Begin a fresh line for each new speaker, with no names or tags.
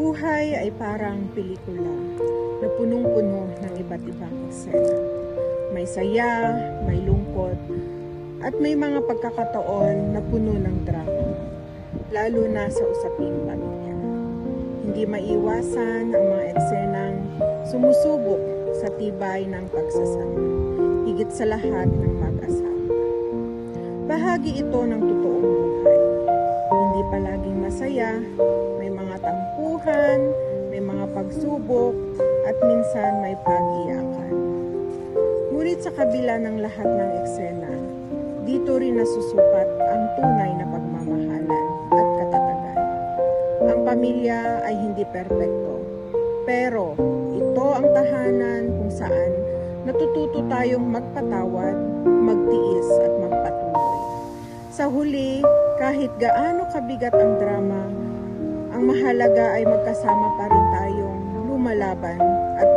buhay ay parang pelikula na punong-puno ng iba't ibang eksena. May saya, may lungkot, at may mga pagkakataon na puno ng drama, lalo na sa usaping pamilya. Hindi maiwasan ang mga eksenang sumusubok sa tibay ng pagsasama, higit sa lahat ng mag-asawa. Bahagi ito ng totoong buhay. Hindi palaging masaya, may mga tampuhan, may mga pagsubok, at minsan may pag-iyakan. Ngunit sa kabila ng lahat ng eksena, dito rin nasusukat ang tunay na pagmamahalan at katatagan. Ang pamilya ay hindi perpekto, pero ito ang tahanan kung saan natututo tayong magpatawad, magtiis at magpatuloy. Sa huli, kahit gaano kabigat ang drama, ang mahalaga ay magkasama pa rin tayong lumalaban at